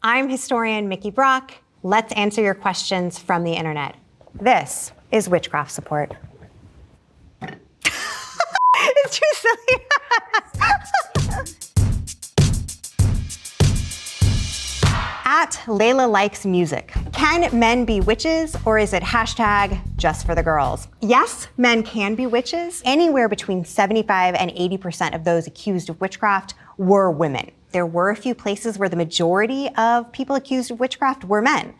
I'm historian Mikki Brock. Let's answer your questions from the internet. This is Witchcraft Support. It's too silly. At Layla Likes Music. Can men be witches, or is it hashtag just for the girls? Yes, men can be witches. Anywhere between 75 and 80% of those accused of witchcraft were women. There were a few places where the majority of people accused of witchcraft were men.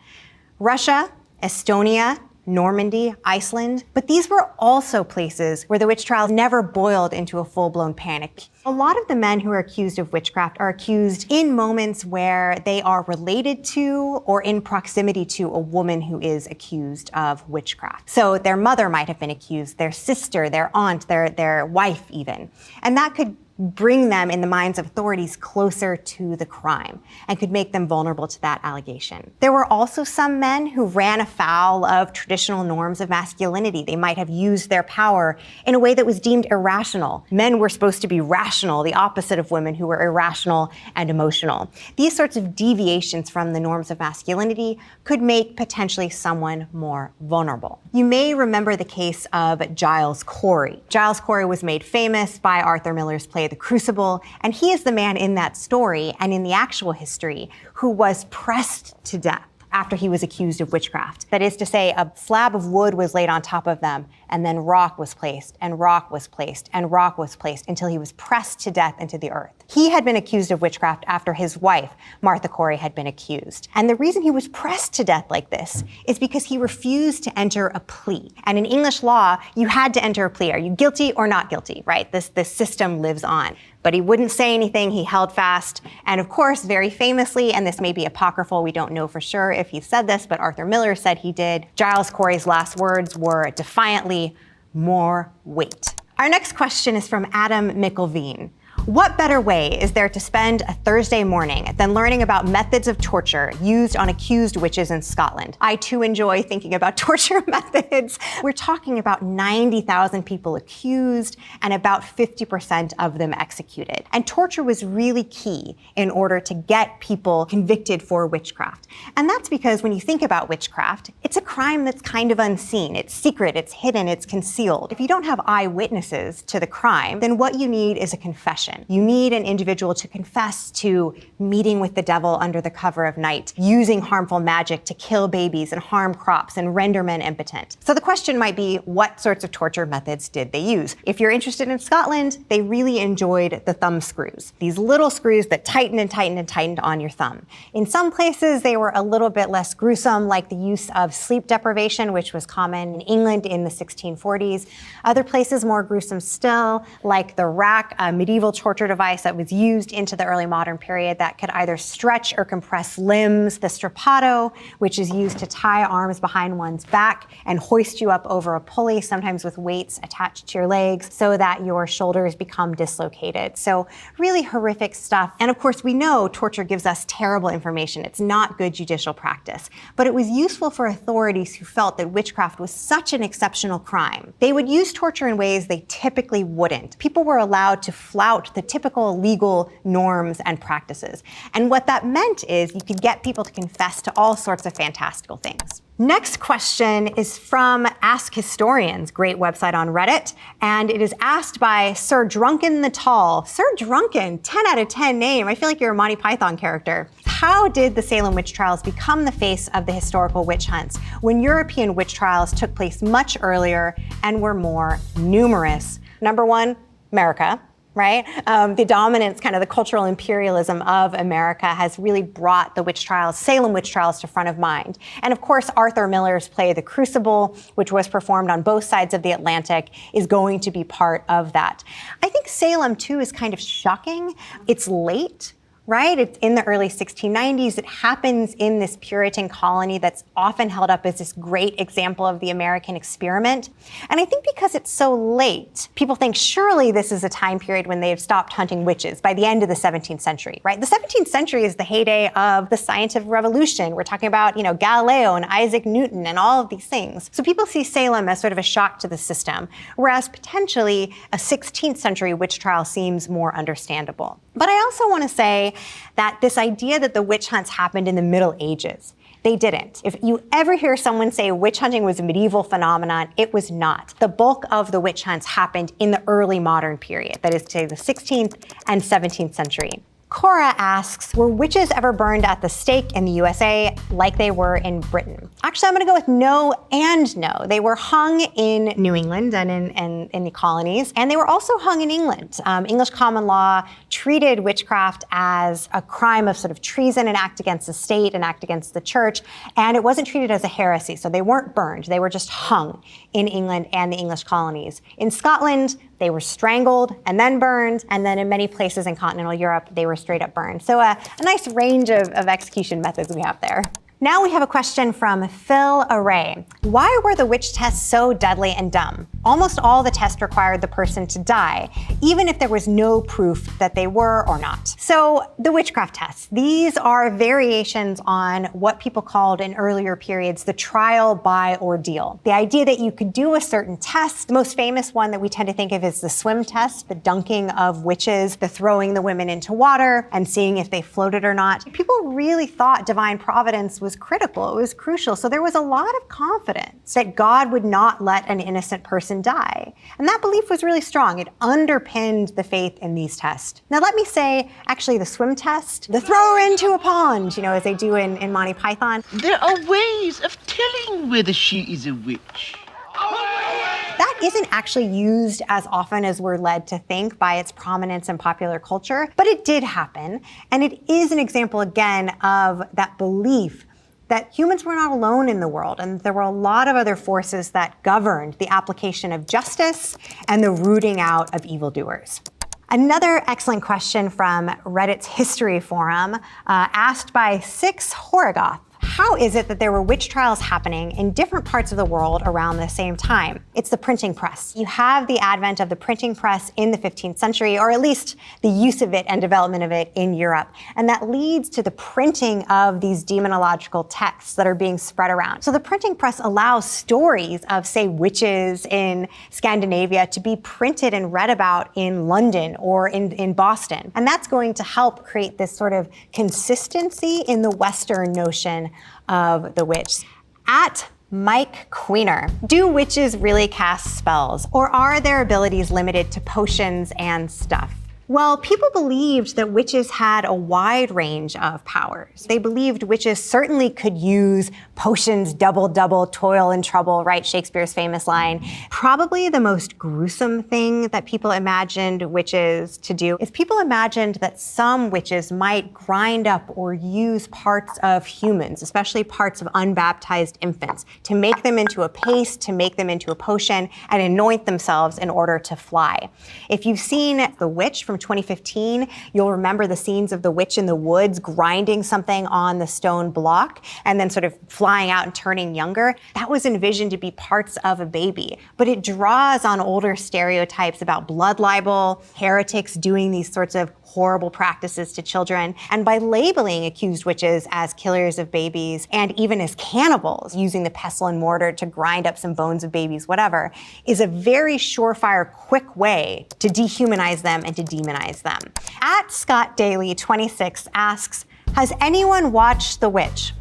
Russia, Estonia, Normandy, Iceland, but these were also places where the witch trials never boiled into a full-blown panic. A lot of the men who are accused of witchcraft are accused in moments where they are related to or in proximity to a woman who is accused of witchcraft. So their mother might have been accused, their sister, their aunt, their wife even. And that could bring them, in the minds of authorities, closer to the crime and could make them vulnerable to that allegation. There were also some men who ran afoul of traditional norms of masculinity. They might have used their power in a way that was deemed irrational. Men were supposed to be rational, the opposite of women who were irrational and emotional. These sorts of deviations from the norms of masculinity could make potentially someone more vulnerable. You may remember the case of Giles Corey. Giles Corey was made famous by Arthur Miller's play The Crucible, and he is the man in that story and in the actual history who was pressed to death after he was accused of witchcraft. That is to say, a slab of wood was laid on top of them, and then rock was placed, and rock was placed, and rock was placed until he was pressed to death into the earth. He had been accused of witchcraft after his wife, Martha Corey, had been accused. And the reason he was pressed to death like this is because he refused to enter a plea. And in English law, you had to enter a plea. Are you guilty or not guilty, right? This system lives on. But he wouldn't say anything, he held fast. And of course, very famously, and this may be apocryphal, we don't know for sure if he said this, but Arthur Miller said he did, Giles Corey's last words were defiantly, "More weight." Our next question is from Adam McIlveen. What better way is there to spend a Thursday morning than learning about methods of torture used on accused witches in Scotland? I too enjoy thinking about torture methods. We're talking about 90,000 people accused and about 50% of them executed. And torture was really key in order to get people convicted for witchcraft. And that's because when you think about witchcraft, it's a crime that's kind of unseen. It's secret, it's hidden, it's concealed. If you don't have eyewitnesses to the crime, then what you need is a confession. You need an individual to confess to meeting with the devil under the cover of night, using harmful magic to kill babies and harm crops and render men impotent. So the question might be, what sorts of torture methods did they use? If you're interested in Scotland, they really enjoyed the thumb screws, these little screws that tightened and tightened and tightened on your thumb. In some places, they were a little bit less gruesome, like the use of sleep deprivation, which was common in England in the 1640s. Other places more gruesome still, like the rack, a medieval torture device that was used into the early modern period that could either stretch or compress limbs. The strappato, which is used to tie arms behind one's back and hoist you up over a pulley, sometimes with weights attached to your legs, so that your shoulders become dislocated. So really horrific stuff. And of course, we know torture gives us terrible information. It's not good judicial practice. But it was useful for authorities who felt that witchcraft was such an exceptional crime. They would use torture in ways they typically wouldn't. People were allowed to flout the typical legal norms and practices. And what that meant is you could get people to confess to all sorts of fantastical things. Next question is from Ask Historians, great website on Reddit, and it is asked by Sir Drunken the Tall. Sir Drunken, 10 out of 10 name. I feel like you're a Monty Python character. How did the Salem Witch Trials become the face of the historical witch hunts when European witch trials took place much earlier and were more numerous? Number one, America. Right? The dominance, kind of the cultural imperialism of America has really brought the witch trials, Salem witch trials, to front of mind. And of course, Arthur Miller's play The Crucible, which was performed on both sides of the Atlantic, is going to be part of that. I think Salem too is kind of shocking. It's late. Right? It's in the early 1690s. It happens in this Puritan colony that's often held up as this great example of the American experiment. And I think because it's so late, people think surely this is a time period when they have stopped hunting witches by the end of the 17th century, right? The 17th century is the heyday of the scientific revolution. We're talking about, Galileo and Isaac Newton and all of these things. So people see Salem as sort of a shock to the system, whereas potentially a 16th century witch trial seems more understandable. But I also want to say say that this idea that the witch hunts happened in the Middle Ages. They didn't. If you ever hear someone say witch hunting was a medieval phenomenon, it was not. The bulk of the witch hunts happened in the early modern period, that is to say the 16th and 17th century. Cora asks, were witches ever burned at the stake in the USA like they were in Britain? Actually, I'm gonna go with no and no. They were hung in New England and in the colonies, and they were also hung in England. English common law treated witchcraft as a crime of sort of treason, an act against the state, an act against the church, and it wasn't treated as a heresy, so they weren't burned. They were just hung in England and the English colonies. In Scotland, they were strangled and then burned, and then in many places in continental Europe, they were straight up burned. So a nice range of execution methods we have there. Now we have a question from Phil Array. Why were the witch tests so deadly and dumb? Almost all the tests required the person to die, even if there was no proof that they were or not. So the witchcraft tests, these are variations on what people called in earlier periods the trial by ordeal. The idea that you could do a certain test, the most famous one that we tend to think of is the swim test, the dunking of witches, the throwing the women into water and seeing if they floated or not. People really thought divine providence was critical, it was crucial. So there was a lot of confidence that God would not let an innocent person die. And that belief was really strong. It underpinned the faith in these tests. Now let me say, actually the swim test, the throw her into a pond, as they do in Monty Python. There are ways of telling whether she is a witch. That isn't actually used as often as we're led to think by its prominence in popular culture, but it did happen. And it is an example, again, of that belief that humans were not alone in the world, and there were a lot of other forces that governed the application of justice and the rooting out of evildoers. Another excellent question from Reddit's History Forum, asked by Six Horrigoth. How is it that there were witch trials happening in different parts of the world around the same time? It's the printing press. You have the advent of the printing press in the 15th century, or at least the use of it and development of it in Europe. And that leads to the printing of these demonological texts that are being spread around. So the printing press allows stories of, say, witches in Scandinavia to be printed and read about in London or in Boston. And that's going to help create this sort of consistency in the Western notion of the witch. At Mike Queener, do witches really cast spells, or are their abilities limited to potions and stuff? Well, people believed that witches had a wide range of powers. They believed witches certainly could use potions, double, toil and trouble, right? Shakespeare's famous line. Probably the most gruesome thing that people imagined witches to do is people imagined that some witches might grind up or use parts of humans, especially parts of unbaptized infants, to make them into a paste, to make them into a potion, and anoint themselves in order to fly. If you've seen The Witch from 2015, you'll remember the scenes of the witch in the woods grinding something on the stone block and then sort of flying out and turning younger. That was envisioned to be parts of a baby, but it draws on older stereotypes about blood libel, heretics doing these sorts of horrible practices to children, and by labeling accused witches as killers of babies and even as cannibals, using the pestle and mortar to grind up some bones of babies, whatever, is a very surefire, quick way to dehumanize them and to demonize them. At Scott Daly 26 asks, has anyone watched The Witch?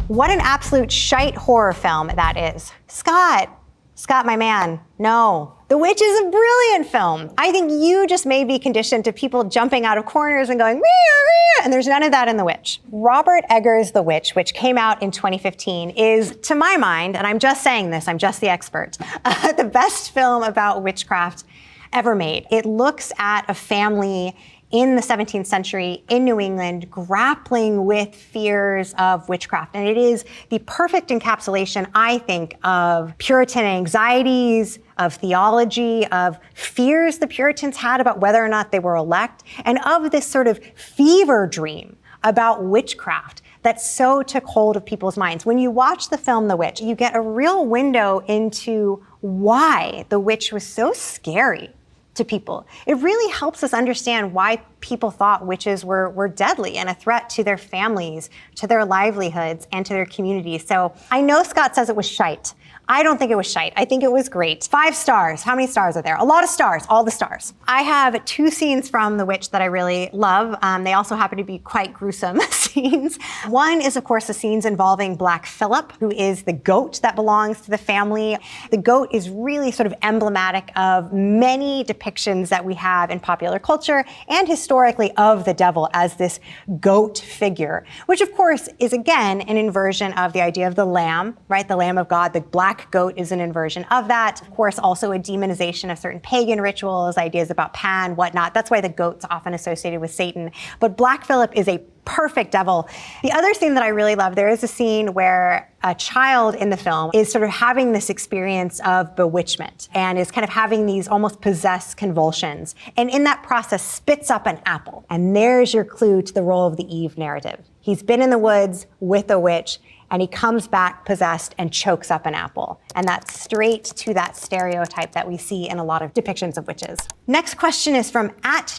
What an absolute shite horror film that is. Scott, my man, no. The Witch is a brilliant film. I think you just may be conditioned to people jumping out of corners and going, and there's none of that in The Witch. Robert Eggers' The Witch, which came out in 2015, is, to my mind, and I'm just saying this, I'm just the expert, the best film about witchcraft ever made. It looks at a family in the 17th century in New England grappling with fears of witchcraft. And it is the perfect encapsulation, I think, of Puritan anxieties, of theology, of fears the Puritans had about whether or not they were elect, and of this sort of fever dream about witchcraft that so took hold of people's minds. When you watch the film The Witch, you get a real window into why the witch was so scary to people. It really helps us understand why people thought witches were deadly and a threat to their families, to their livelihoods, and to their communities. So I know Scott says it was shite. I don't think it was shite. I think it was great. 5 stars. How many stars are there? A lot of stars, all the stars. I have 2 scenes from The Witch that I really love. They also happen to be quite gruesome scenes. One is, of course, the scenes involving Black Phillip, who is the goat that belongs to the family. The goat is really sort of emblematic of many depictions that we have in popular culture and historically of the devil as this goat figure, which of course is again an inversion of the idea of the lamb, right? The Lamb of God, the black goat is an inversion of that. Of course, also a demonization of certain pagan rituals, ideas about Pan, whatnot. That's why the goat's often associated with Satan. But Black Phillip is a perfect devil. The other scene that I really love, there is a scene where a child in the film is sort of having this experience of bewitchment and is kind of having these almost possessed convulsions. And in that process spits up an apple. And there's your clue to the role of the Eve narrative. He's been in the woods with a witch, and he comes back possessed and chokes up an apple. And that's straight to that stereotype that we see in a lot of depictions of witches. Next question is from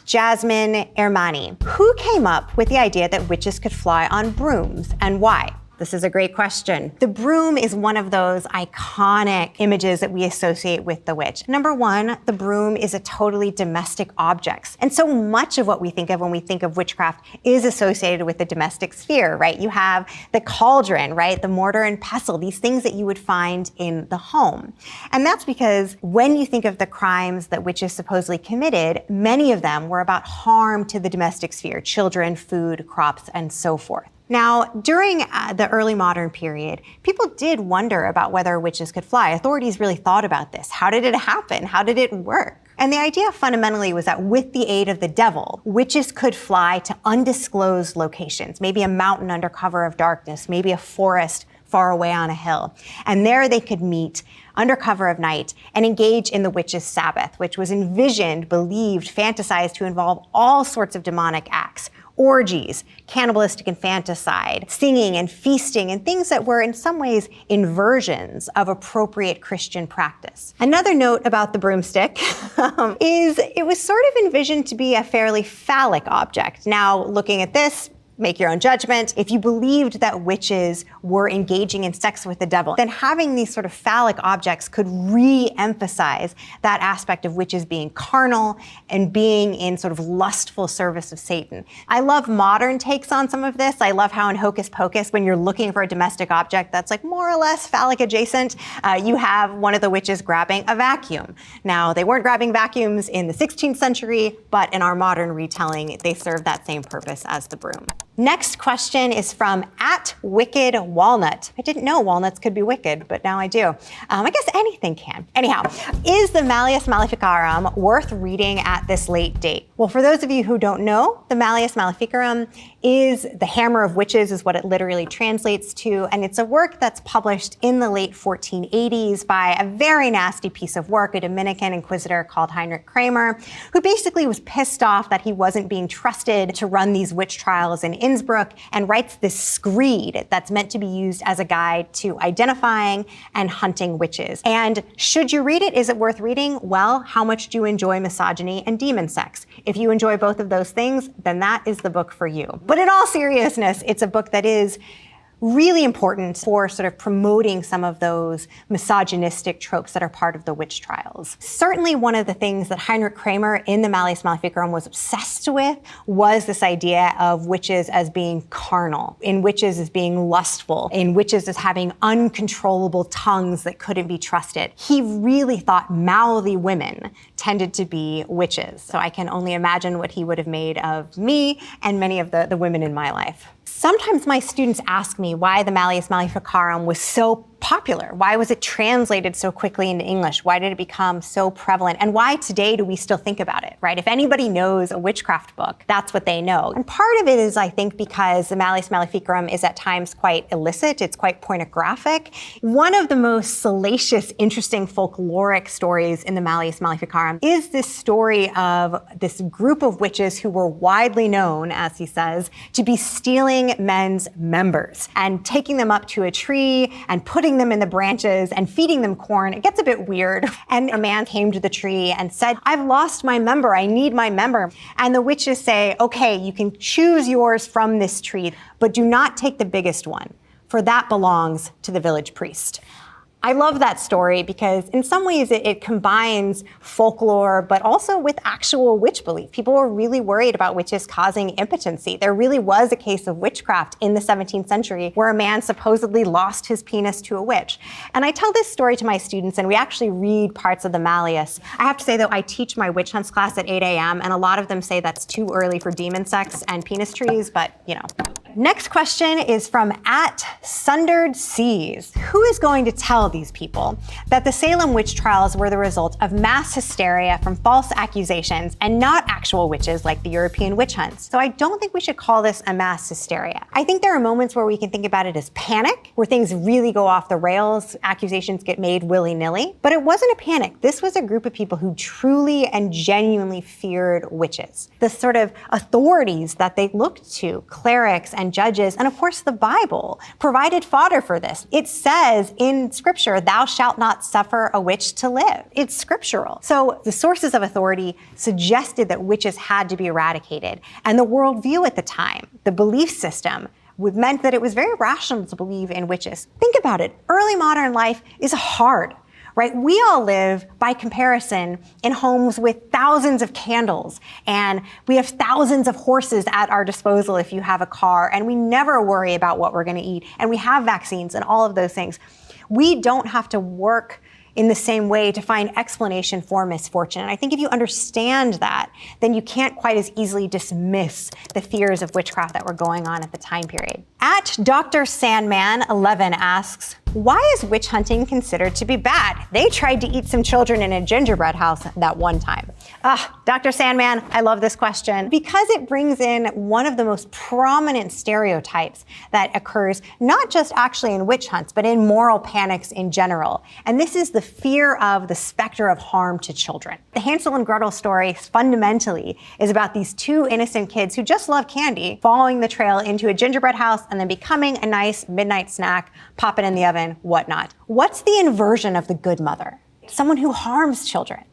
@Jasmine Ermani. Who came up with the idea that witches could fly on brooms and why? This is a great question. The broom is one of those iconic images that we associate with the witch. Number one, the broom is a totally domestic object. And so much of what we think of when we think of witchcraft is associated with the domestic sphere, right? You have the cauldron, right? The mortar and pestle, these things that you would find in the home. And that's because when you think of the crimes that witches supposedly committed, many of them were about harm to the domestic sphere, children, food, crops, and so forth. Now, during the early modern period, people did wonder about whether witches could fly. Authorities really thought about this. How did it happen? How did it work? And the idea fundamentally was that with the aid of the devil, witches could fly to undisclosed locations, maybe a mountain under cover of darkness, maybe a forest far away on a hill. And there they could meet under cover of night and engage in the witch's Sabbath, which was envisioned, believed, fantasized to involve all sorts of demonic acts. Orgies, cannibalistic infanticide, singing and feasting, and things that were in some ways inversions of appropriate Christian practice. Another note about the broomstick is it was sort of envisioned to be a fairly phallic object. Now, looking at this, make your own judgment. If you believed that witches were engaging in sex with the devil, then having these sort of phallic objects could re-emphasize that aspect of witches being carnal and being in sort of lustful service of Satan. I love modern takes on some of this. I love how in Hocus Pocus, when you're looking for a domestic object that's like more or less phallic adjacent, you have one of the witches grabbing a vacuum. Now, they weren't grabbing vacuums in the 16th century, but in our modern retelling, they serve that same purpose as the broom. Next question is from @WickedWalnut. I didn't know walnuts could be wicked, but now I do. I guess anything can. Anyhow, is the Malleus Maleficarum worth reading at this late date? Well, for those of you who don't know, the Malleus Maleficarum is the hammer of witches is what it literally translates to, and it's a work that's published in the late 1480s by a very nasty piece of work, a Dominican inquisitor called Heinrich Kramer, who basically was pissed off that he wasn't being trusted to run these witch trials in Innsbruck, and writes this screed that's meant to be used as a guide to identifying and hunting witches. And should you read it? Is it worth reading? Well, how much do you enjoy misogyny and demon sex? If you enjoy both of those things, then that is the book for you. But in all seriousness, it's a book that is really important for sort of promoting some of those misogynistic tropes that are part of the witch trials. Certainly one of the things that Heinrich Kramer in the Malleus Maleficarum was obsessed with was this idea of witches as being carnal, in witches as being lustful, in witches as having uncontrollable tongues that couldn't be trusted. He really thought mouthy women tended to be witches. So I can only imagine what he would have made of me and many of the women in my life. Sometimes my students ask me why the Malleus Maleficarum was so popular. Why was it translated so quickly into English? Why did it become so prevalent? And why today do we still think about it, right? If anybody knows a witchcraft book, that's what they know. And part of it is, I think, because the Malleus Maleficarum is at times quite illicit. It's quite pornographic. One of the most salacious, interesting folkloric stories in the Malleus Maleficarum is this story of this group of witches who were widely known, as he says, to be stealing men's members and taking them up to a tree and putting wrapping them in the branches and feeding them corn. It gets a bit weird. And a man came to the tree and said, I've lost my member. I need my member. And the witches say, okay, you can choose yours from this tree, but do not take the biggest one, for that belongs to the village priest. I love that story because in some ways it combines folklore, but also with actual witch belief. People were really worried about witches causing impotency. There really was a case of witchcraft in the 17th century where a man supposedly lost his penis to a witch. And I tell this story to my students, and we actually read parts of the Malleus. I have to say, though, I teach my witch hunts class at 8 a.m., and a lot of them say that's too early for demon sex and penis trees, but you know. Next question is from @Sundered Seas. Who is going to tell these people that the Salem Witch Trials were the result of mass hysteria from false accusations and not actual witches like the European witch hunts? So I don't think we should call this a mass hysteria. I think there are moments where we can think about it as panic, where things really go off the rails, accusations get made willy-nilly, but it wasn't a panic. This was a group of people who truly and genuinely feared witches. The sort of authorities that they looked to, clerics and judges, and of course the Bible, provided fodder for this. It says in scripture, thou shalt not suffer a witch to live. It's scriptural. So the sources of authority suggested that witches had to be eradicated. And the worldview at the time, the belief system, meant that it was very rational to believe in witches. Think about it. Early modern life is hard. Right? We all live, by comparison, in homes with thousands of candles, and we have thousands of horses at our disposal if you have a car, and we never worry about what we're going to eat, and we have vaccines and all of those things. We don't have to work in the same way to find explanation for misfortune. And I think if you understand that, then you can't quite as easily dismiss the fears of witchcraft that were going on at the time period. Dr. Sandman 11 asks, why is witch hunting considered to be bad? They tried to eat some children in a gingerbread house that one time. Dr. Sandman, I love this question because it brings in one of the most prominent stereotypes that occurs not just actually in witch hunts, but in moral panics in general. And this is the fear of the specter of harm to children. The Hansel and Gretel story fundamentally is about these two innocent kids who just love candy, following the trail into a gingerbread house and then becoming a nice midnight snack, pop it in the oven, whatnot. What's the inversion of the good mother? Someone who harms children.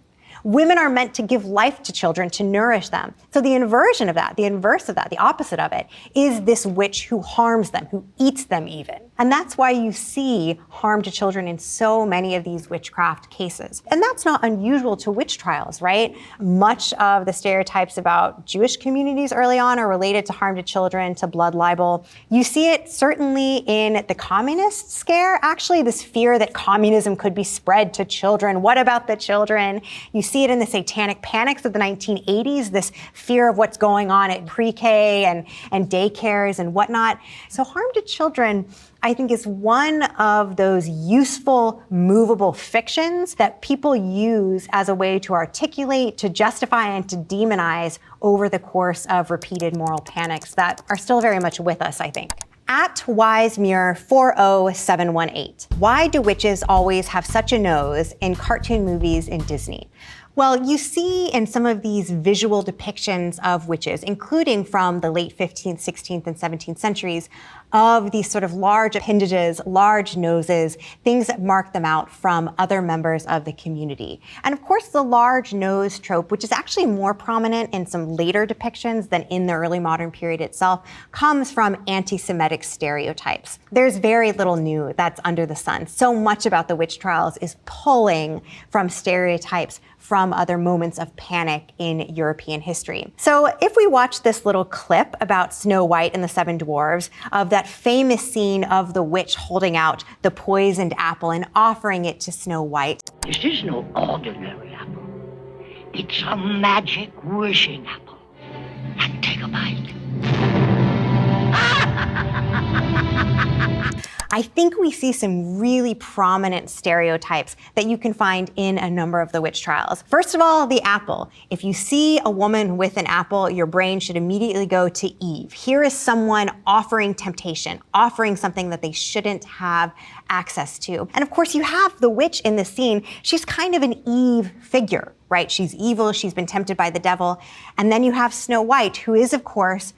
Women are meant to give life to children, to nourish them. So the inversion of that, the inverse of that, the opposite of it, is this witch who harms them, who eats them even. And that's why you see harm to children in so many of these witchcraft cases. And that's not unusual to witch trials, right? Much of the stereotypes about Jewish communities early on are related to harm to children, to blood libel. You see it certainly in the communist scare, actually, this fear that communism could be spread to children. What about the children? You see it in the satanic panics of the 1980s, this fear of what's going on at pre-K and daycares and whatnot. So harm to children, I think, is one of those useful, movable fictions that people use as a way to articulate, to justify, and to demonize over the course of repeated moral panics that are still very much with us, I think. @WiseMuir40718. Why do witches always have such a nose in cartoon movies in Disney? Well, you see in some of these visual depictions of witches, including from the late 15th, 16th, and 17th centuries, of these sort of large appendages, large noses, things that mark them out from other members of the community. And of course, the large nose trope, which is actually more prominent in some later depictions than in the early modern period itself, comes from anti-Semitic stereotypes. There's very little new that's under the sun. So much about the witch trials is pulling from stereotypes from other moments of panic in European history. So if we watch this little clip about Snow White and the Seven Dwarfs, of that famous scene of the witch holding out the poisoned apple and offering it to Snow White. This is no ordinary apple. It's a magic wishing apple. And take a bite. I think we see some really prominent stereotypes that you can find in a number of the witch trials. First of all, the apple. If you see a woman with an apple, your brain should immediately go to Eve. Here is someone offering temptation, offering something that they shouldn't have access to. And of course, you have the witch in this scene. She's kind of an Eve figure, right? She's evil, she's been tempted by the devil. And then you have Snow White, who is, of course,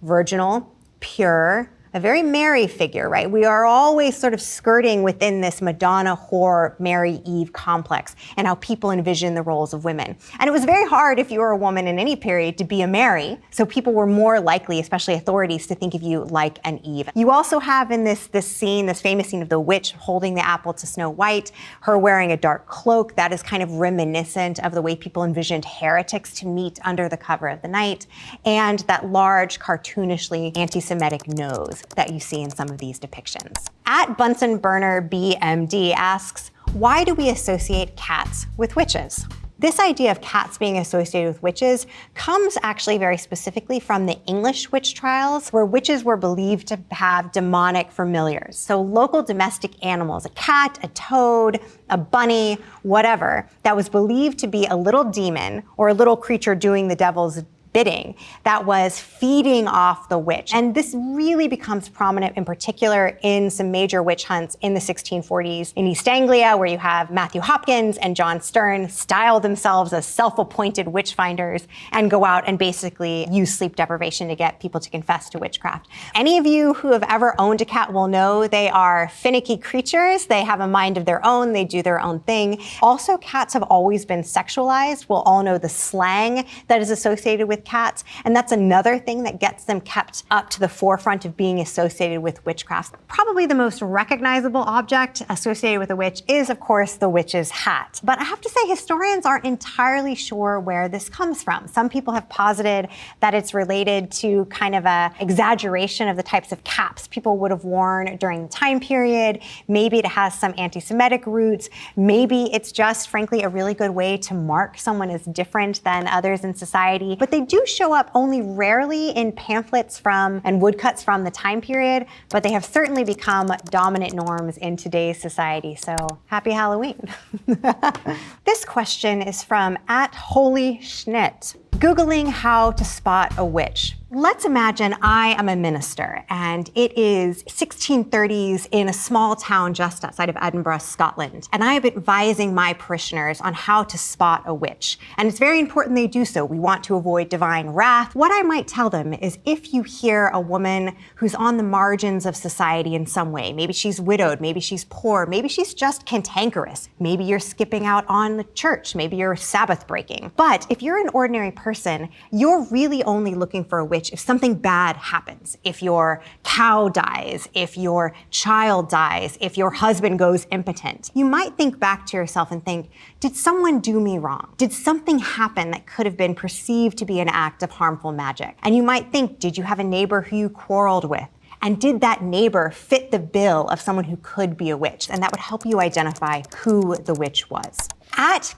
virginal, pure, a very Mary figure, right? We are always sort of skirting within this Madonna, whore, Mary, Eve complex and how people envision the roles of women. And it was very hard if you were a woman in any period to be a Mary, so people were more likely, especially authorities, to think of you like an Eve. You also have in this scene, this famous scene of the witch holding the apple to Snow White, her wearing a dark cloak. That is kind of reminiscent of the way people envisioned heretics to meet under the cover of the night, and that large, cartoonishly anti-Semitic nose that you see in some of these depictions. At Bunsen Burner BMD asks, why do we associate cats with witches? This idea of cats being associated with witches comes actually very specifically from the English witch trials, where witches were believed to have demonic familiars. So local domestic animals, a cat, a toad, a bunny, whatever, that was believed to be a little demon or a little creature doing the devil's bidding that was feeding off the witch. And this really becomes prominent in particular in some major witch hunts in the 1640s in East Anglia, where you have Matthew Hopkins and John Sterne style themselves as self-appointed witch finders and go out and basically use sleep deprivation to get people to confess to witchcraft. Any of you who have ever owned a cat will know they are finicky creatures. They have a mind of their own. They do their own thing. Also, cats have always been sexualized. We'll all know the slang that is associated with cats, and that's another thing that gets them kept up to the forefront of being associated with witchcraft. Probably the most recognizable object associated with a witch is, of course, the witch's hat. But I have to say, historians aren't entirely sure where this comes from. Some people have posited that it's related to kind of a exaggeration of the types of caps people would have worn during the time period. Maybe it has some anti-Semitic roots. Maybe it's just, frankly, a really good way to mark someone as different than others in society. But they do show up only rarely in pamphlets from and woodcuts from the time period, but they have certainly become dominant norms in today's society. So happy Halloween. This question is from @HolySchnit. Googling how to spot a witch. Let's imagine I am a minister and it is 1630s in a small town just outside of Edinburgh, Scotland, and I am advising my parishioners on how to spot a witch. And it's very important they do so. We want to avoid divine wrath. What I might tell them is, if you hear a woman who's on the margins of society in some way, maybe she's widowed, maybe she's poor, maybe she's just cantankerous, maybe you're skipping out on the church, maybe you're Sabbath breaking. But if you're an ordinary person, you're really only looking for a witch if something bad happens. If your cow dies, if your child dies, if your husband goes impotent. You might think back to yourself and think, did someone do me wrong? Did something happen that could have been perceived to be an act of harmful magic? And you might think, did you have a neighbor who you quarreled with? And did that neighbor fit the bill of someone who could be a witch? And that would help you identify who the witch was.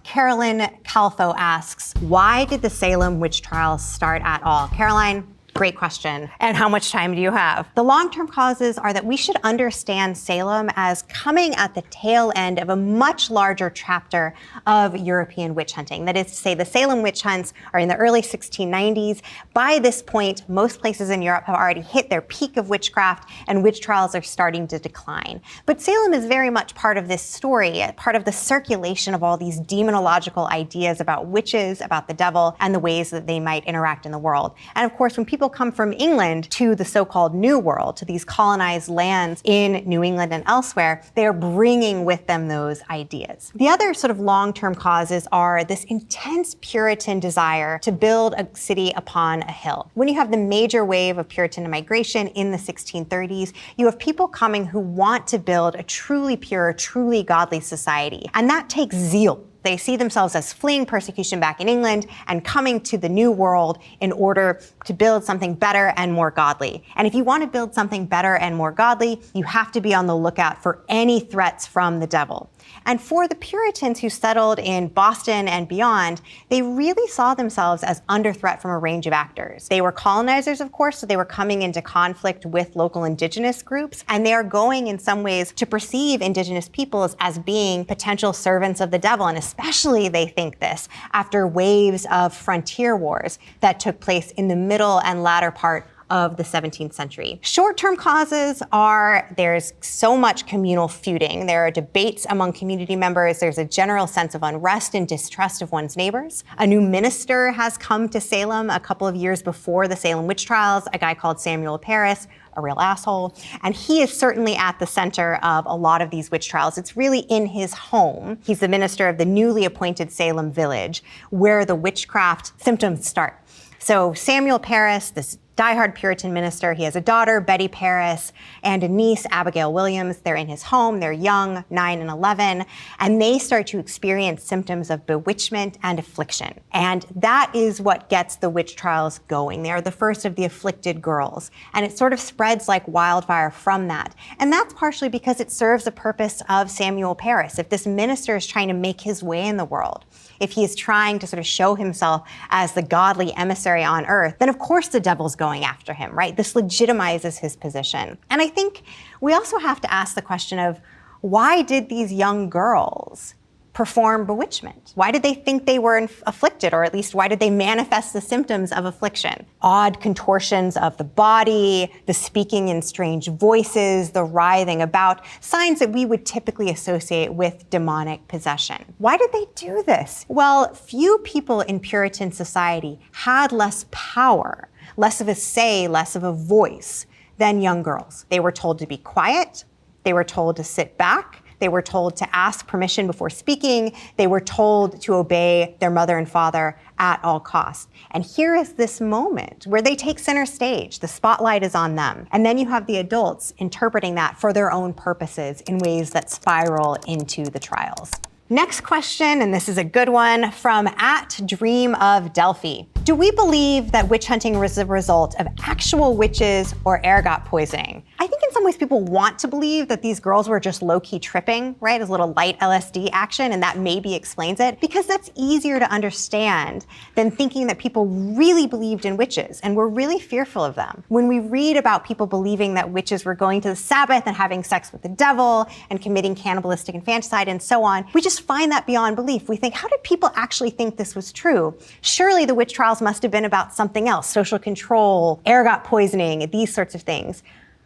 Carolyn Calfo asks, why did the Salem Witch Trials start at all? Caroline, great question. And how much time do you have? The long-term causes are that we should understand Salem as coming at the tail end of a much larger chapter of European witch hunting. That is to say, the Salem witch hunts are in the early 1690s. By this point, most places in Europe have already hit their peak of witchcraft, and witch trials are starting to decline. But Salem is very much part of this story, part of the circulation of all these demonological ideas about witches, about the devil, and the ways that they might interact in the world. And of course, when people come from England to the so-called New World, to these colonized lands in New England and elsewhere, they are bringing with them those ideas. The other sort of long-term causes are this intense Puritan desire to build a city upon a hill. When you have the major wave of Puritan migration in the 1630s, you have people coming who want to build a truly pure, truly godly society. And that takes zeal. They see themselves as fleeing persecution back in England and coming to the New World in order to build something better and more godly. And if you want to build something better and more godly, you have to be on the lookout for any threats from the devil. And for the Puritans who settled in Boston and beyond, they really saw themselves as under threat from a range of actors. They were colonizers, of course, so they were coming into conflict with local indigenous groups, and they are going in some ways to perceive indigenous peoples as being potential servants of the devil, and especially they think this after waves of frontier wars that took place in the middle and latter part of the 17th century. Short-term causes are there's so much communal feuding. There are debates among community members. There's a general sense of unrest and distrust of one's neighbors. A new minister has come to Salem a couple of years before the Salem Witch Trials, a guy called Samuel Parris, a real asshole. And he is certainly at the center of a lot of these witch trials. It's really in his home. He's the minister of the newly appointed Salem village, where the witchcraft symptoms start. So Samuel Parris, this diehard Puritan minister, he has a daughter, Betty Parris, and a niece, Abigail Williams. They're in his home. They're young, 9 and 11, and they start to experience symptoms of bewitchment and affliction. And that is what gets the witch trials going. They are the first of the afflicted girls, and it sort of spreads like wildfire from that. And that's partially because it serves the purpose of Samuel Parris. If this minister is trying to make his way in the world, if he is trying to sort of show himself as the godly emissary on earth, then of course the devil's going after him, right? This legitimizes his position. And I think we also have to ask the question of, why did these young girls perform bewitchment? Why did they think they were afflicted, or at least why did they manifest the symptoms of affliction? Odd contortions of the body, the speaking in strange voices, the writhing about, signs that we would typically associate with demonic possession. Why did they do this? Well, few people in Puritan society had less power, less of a say, less of a voice than young girls. They were told to be quiet. They were told to sit back. They were told to ask permission before speaking. They were told to obey their mother and father at all costs. And here is this moment where they take center stage. The spotlight is on them. And then you have the adults interpreting that for their own purposes in ways that spiral into the trials. Next question, and this is a good one, from @DreamOfDelphi. Do we believe that witch hunting was the result of actual witches or ergot poisoning? I think in some ways people want to believe that these girls were just low-key tripping, right? As a little light LSD action, and that maybe explains it, because that's easier to understand than thinking that people really believed in witches and were really fearful of them. When we read about people believing that witches were going to the Sabbath and having sex with the devil and committing cannibalistic infanticide and so on, we just find that beyond belief. We think, how did people actually think this was true? Surely the witch trials must have been about something else, social control, ergot poisoning, these sorts of things.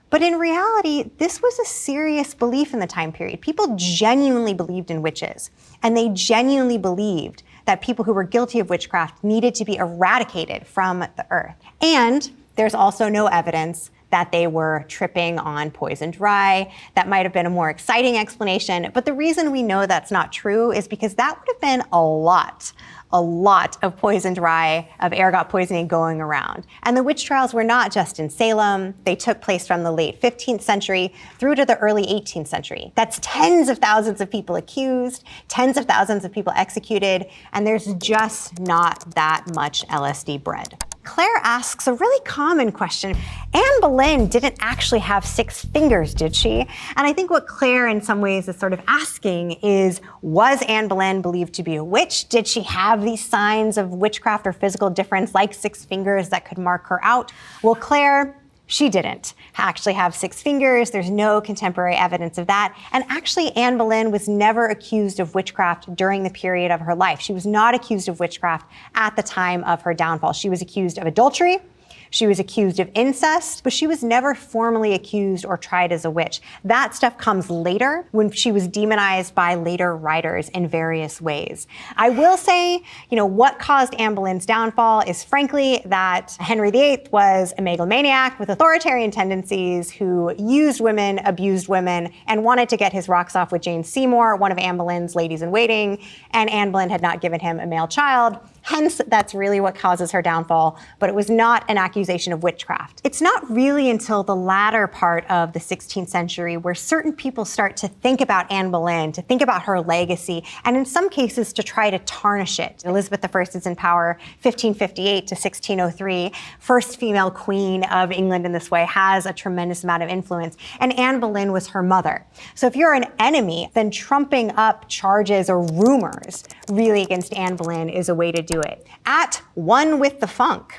But in reality, this was a serious belief in the time period. People genuinely believed in witches, and they genuinely believed that people who were guilty of witchcraft needed to be eradicated from the earth. And there's also no evidence that they were tripping on poisoned rye. That might have been a more exciting explanation, but the reason we know that's not true is because that would have been a lot of poisoned rye, of ergot poisoning going around. And the witch trials were not just in Salem. They took place from the late 15th century through to the early 18th century. That's tens of thousands of people accused, tens of thousands of people executed, and there's just not that much LSD bread. Claire asks a really common question. Anne Boleyn didn't actually have 6 fingers, did she? And I think what Claire in some ways is sort of asking is, was Anne Boleyn believed to be a witch? Did she have these signs of witchcraft or physical difference like 6 fingers that could mark her out? Well, Claire, she didn't actually have 6 fingers. There's no contemporary evidence of that. And actually, Anne Boleyn was never accused of witchcraft during the period of her life. She was not accused of witchcraft at the time of her downfall. She was accused of adultery. She was accused of incest, but she was never formally accused or tried as a witch. That stuff comes later when she was demonized by later writers in various ways. I will say, what caused Anne Boleyn's downfall is frankly that Henry VIII was a megalomaniac with authoritarian tendencies who used women, abused women, and wanted to get his rocks off with Jane Seymour, one of Anne Boleyn's ladies-in-waiting, and Anne Boleyn had not given him a male child. Hence, that's really what causes her downfall, but it was not an accusation of witchcraft. It's not really until the latter part of the 16th century where certain people start to think about Anne Boleyn, to think about her legacy, and in some cases to try to tarnish it. Elizabeth I is in power 1558 to 1603, first female queen of England in this way, has a tremendous amount of influence, and Anne Boleyn was her mother. So if you're an enemy, then trumping up charges or rumors really against Anne Boleyn is a way to do it. @OneWithTheFunk,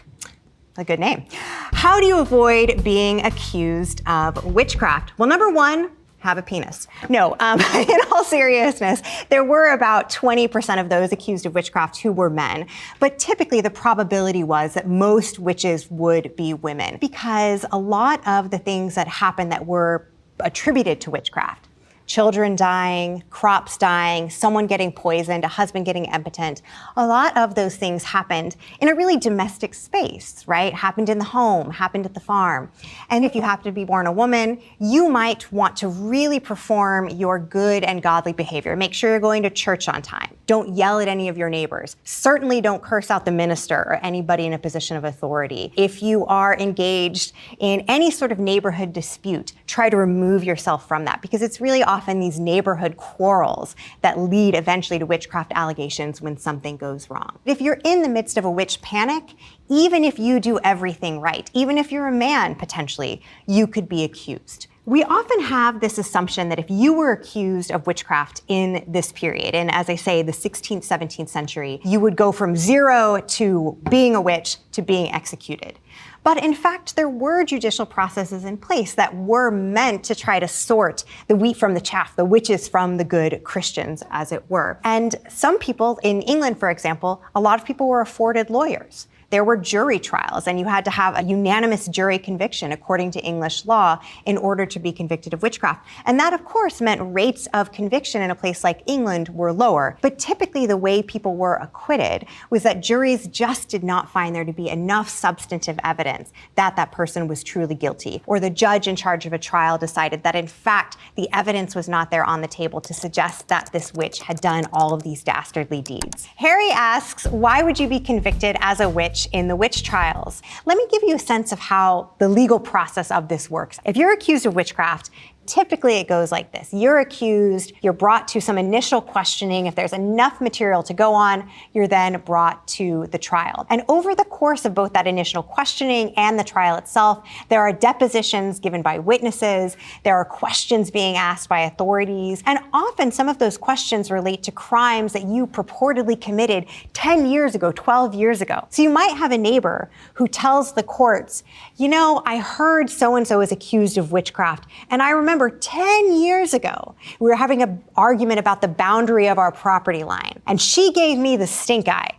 a good name. How do you avoid being accused of witchcraft? Well, number one, have a penis. No, in all seriousness, there were about 20% of those accused of witchcraft who were men. But typically the probability was that most witches would be women, because a lot of the things that happened that were attributed to witchcraft, children dying, crops dying, someone getting poisoned, a husband getting impotent. A lot of those things happened in a really domestic space, right? Happened in the home, happened at the farm. And if you happen to be born a woman, you might want to really perform your good and godly behavior. Make sure you're going to church on time. Don't yell at any of your neighbors. Certainly don't curse out the minister or anybody in a position of authority. If you are engaged in any sort of neighborhood dispute, try to remove yourself from that, because it's really often these neighborhood quarrels that lead eventually to witchcraft allegations when something goes wrong. If you're in the midst of a witch panic, even if you do everything right, even if you're a man potentially, you could be accused. We often have this assumption that if you were accused of witchcraft in this period, and as I say, the 16th, 17th century, you would go from zero to being a witch to being executed. But in fact, there were judicial processes in place that were meant to try to sort the wheat from the chaff, the witches from the good Christians, as it were. And some people, in England, for example, a lot of people were afforded lawyers. There were jury trials, and you had to have a unanimous jury conviction according to English law in order to be convicted of witchcraft. And that, of course, meant rates of conviction in a place like England were lower. But typically the way people were acquitted was that juries just did not find there to be enough substantive evidence that that person was truly guilty. Or the judge in charge of a trial decided that, in fact, the evidence was not there on the table to suggest that this witch had done all of these dastardly deeds. Harry asks, why would you be convicted as a witch in the witch trials? Let me give you a sense of how the legal process of this works. If you're accused of witchcraft, typically it goes like this. You're accused, you're brought to some initial questioning. If there's enough material to go on, you're then brought to the trial. And over the course of both that initial questioning and the trial itself, there are depositions given by witnesses, there are questions being asked by authorities, and often some of those questions relate to crimes that you purportedly committed 10 years ago, 12 years ago. So you might have a neighbor who tells the courts, you know, I heard so-and-so is accused of witchcraft, and I remember 10 years ago, we were having an argument about the boundary of our property line, and she gave me the stink eye.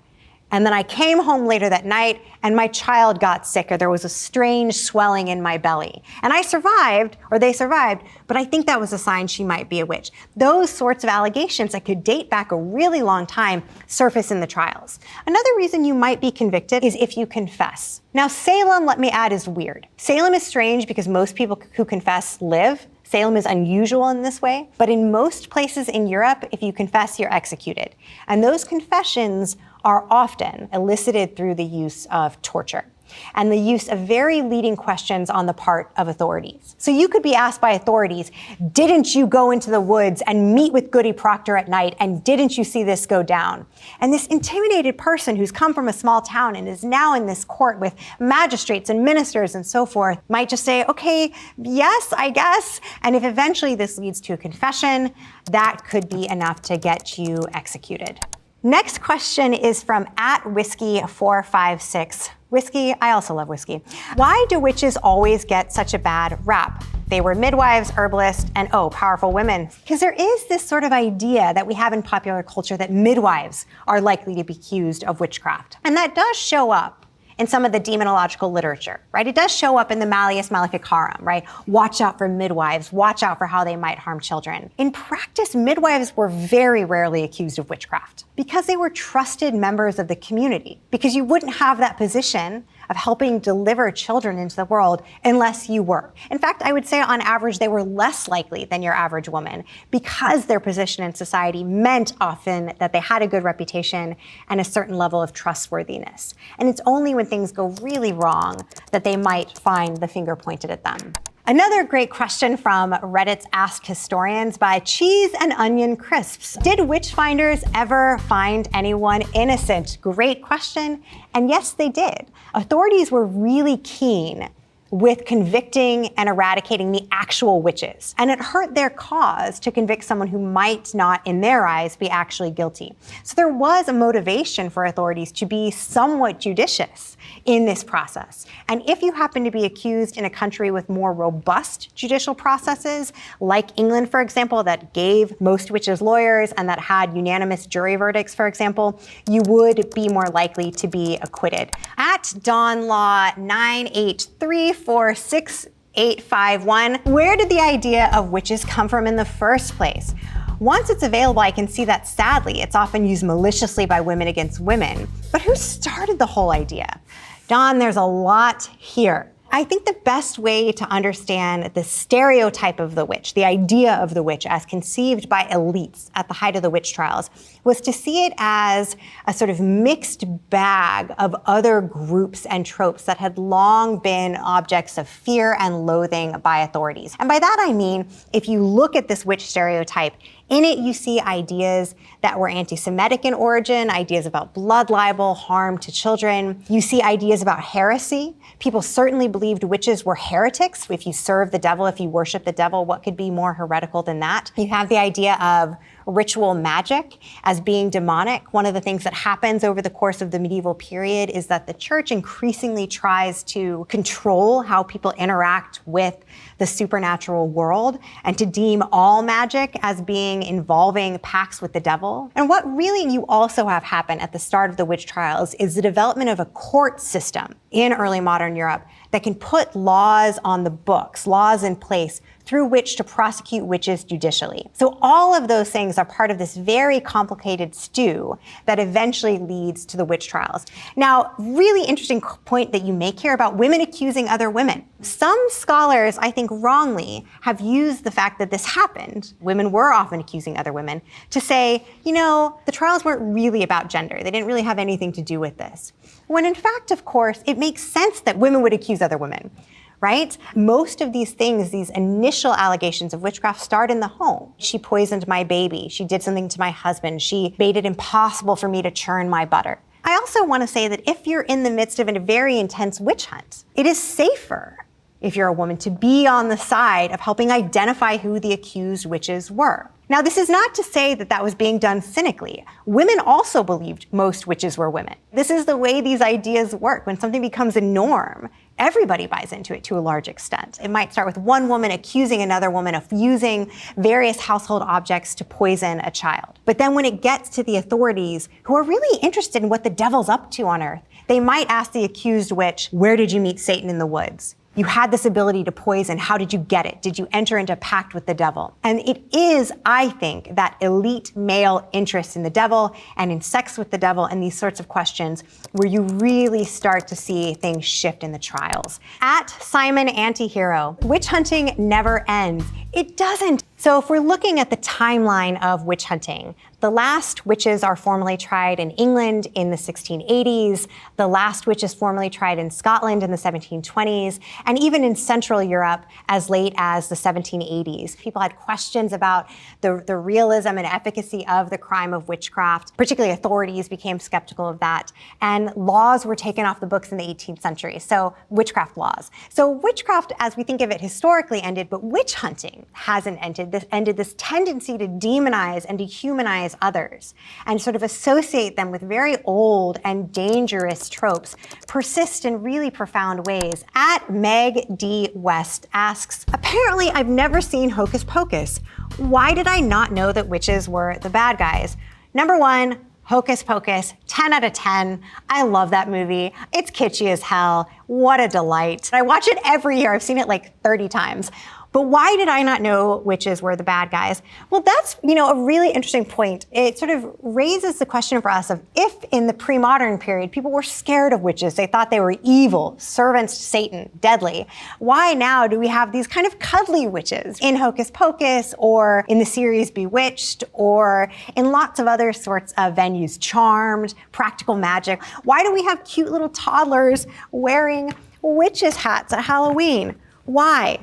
And then I came home later that night and my child got sick, or there was a strange swelling in my belly. And I survived, or they survived, but I think that was a sign she might be a witch. Those sorts of allegations that could date back a really long time surface in the trials. Another reason you might be convicted is if you confess. Now, Salem, let me add, is weird. Salem is strange because most people who confess live. Salem is unusual in this way, but in most places in Europe, if you confess, you're executed. And those confessions are often elicited through the use of torture and the use of very leading questions on the part of authorities. So you could be asked by authorities, didn't you go into the woods and meet with Goody Proctor at night, and didn't you see this go down? And this intimidated person who's come from a small town and is now in this court with magistrates and ministers and so forth might just say, okay, yes, I guess. And if eventually this leads to a confession, that could be enough to get you executed. Next question is from @whiskey456. Whiskey, I also love whiskey. Why do witches always get such a bad rap? They were midwives, herbalists, and powerful women. Because there is this sort of idea that we have in popular culture that midwives are likely to be accused of witchcraft. And that does show up in some of the demonological literature, right? It does show up in the Malleus Malefic harem, right? Watch out for midwives, watch out for how they might harm children. In practice, midwives were very rarely accused of witchcraft because they were trusted members of the community, because you wouldn't have that position of helping deliver children into the world unless you were. In fact, I would say on average, they were less likely than your average woman because their position in society meant often that they had a good reputation and a certain level of trustworthiness. And it's only when things go really wrong that they might find the finger pointed at them. Another great question from Reddit's Ask Historians by Cheese and Onion Crisps. Did witch finders ever find anyone innocent? Great question. And yes, they did. Authorities were really keen with convicting and eradicating the actual witches. And it hurt their cause to convict someone who might not, in their eyes, be actually guilty. So there was a motivation for authorities to be somewhat judicious in this process. And if you happen to be accused in a country with more robust judicial processes, like England, for example, that gave most witches lawyers and that had unanimous jury verdicts, for example, you would be more likely to be acquitted. At Dawn Law 983468851, where did the idea of witches come from in the first place? Once it's available, I can see that sadly, it's often used maliciously by women against women. But who started the whole idea? Dawn, there's a lot here. I think the best way to understand the stereotype of the witch, the idea of the witch as conceived by elites at the height of the witch trials, was to see it as a sort of mixed bag of other groups and tropes that had long been objects of fear and loathing by authorities. And by that I mean, if you look at this witch stereotype, in it, you see ideas that were anti-Semitic in origin, ideas about blood libel, harm to children. You see ideas about heresy. People certainly believed witches were heretics. If you serve the devil, if you worship the devil, what could be more heretical than that? You have the idea of ritual magic as being demonic. One of the things that happens over the course of the medieval period is that the church increasingly tries to control how people interact with the supernatural world and to deem all magic as being involving pacts with the devil. And what really you also have happen at the start of the witch trials is the development of a court system in early modern Europe that can put laws on the books, laws in place through which to prosecute witches judicially. So all of those things are part of this very complicated stew that eventually leads to the witch trials. Now, really interesting point that you make here about women accusing other women. Some scholars, I think wrongly, have used the fact that this happened, women were often accusing other women, to say, you know, the trials weren't really about gender. They didn't really have anything to do with this. When in fact, of course, it makes sense that women would accuse other women. Right? Most of these things, these initial allegations of witchcraft start in the home. She poisoned my baby. She did something to my husband. She made it impossible for me to churn my butter. I also want to say that if you're in the midst of a very intense witch hunt, it is safer, if you're a woman, to be on the side of helping identify who the accused witches were. Now, this is not to say that that was being done cynically. Women also believed most witches were women. This is the way these ideas work. When something becomes a norm, everybody buys into it to a large extent. It might start with one woman accusing another woman of using various household objects to poison a child. But then when it gets to the authorities, who are really interested in what the devil's up to on earth, they might ask the accused witch, where did you meet Satan in the woods? You had this ability to poison. How did you get it? Did you enter into a pact with the devil? And it is, I think, that elite male interest in the devil and in sex with the devil and these sorts of questions where you really start to see things shift in the trials. At Simon Antihero, witch hunting never ends. It doesn't. So if we're looking at the timeline of witch hunting, the last witches are formally tried in England in the 1680s. The last witches formally tried in Scotland in the 1720s, and even in Central Europe as late as the 1780s. People had questions about the realism and efficacy of the crime of witchcraft. Particularly authorities became skeptical of that, and laws were taken off the books in the 18th century, so witchcraft laws. So witchcraft, as we think of it historically, ended, but witch hunting hasn't ended. This tendency to demonize and dehumanize others and sort of associate them with very old and dangerous tropes persist in really profound ways. At Meg D. West asks, apparently I've never seen Hocus Pocus. Why did I not know that witches were the bad guys? Number one, Hocus Pocus, 10 out of 10. I love that movie. It's kitschy as hell. What a delight. I watch it every year. I've seen it like 30 times. But why did I not know witches were the bad guys? Well, that's, a really interesting point. It sort of raises the question for us of if in the pre-modern period, people were scared of witches, they thought they were evil, servants to Satan, deadly. Why now do we have these kind of cuddly witches in Hocus Pocus or in the series Bewitched or in lots of other sorts of venues, Charmed, Practical Magic? Why do we have cute little toddlers wearing witches hats at Halloween? Why?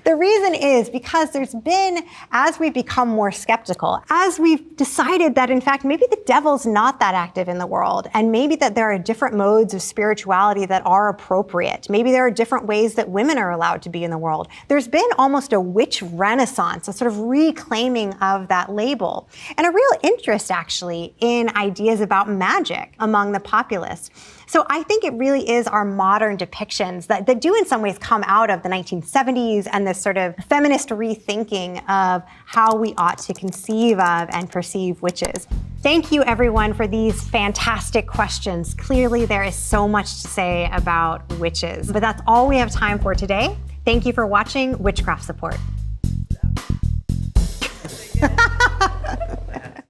The reason is because there's been, as we've become more skeptical, as we've decided that in fact maybe the devil's not that active in the world, and maybe that there are different modes of spirituality that are appropriate. Maybe there are different ways that women are allowed to be in the world. There's been almost a witch renaissance, a sort of reclaiming of that label, and a real interest actually in ideas about magic among the populace. So I think it really is our modern depictions that do in some ways come out of the 1970s and this sort of feminist rethinking of how we ought to conceive of and perceive witches. Thank you everyone for these fantastic questions. Clearly there is so much to say about witches, but that's all we have time for today. Thank you for watching Witchcraft Support.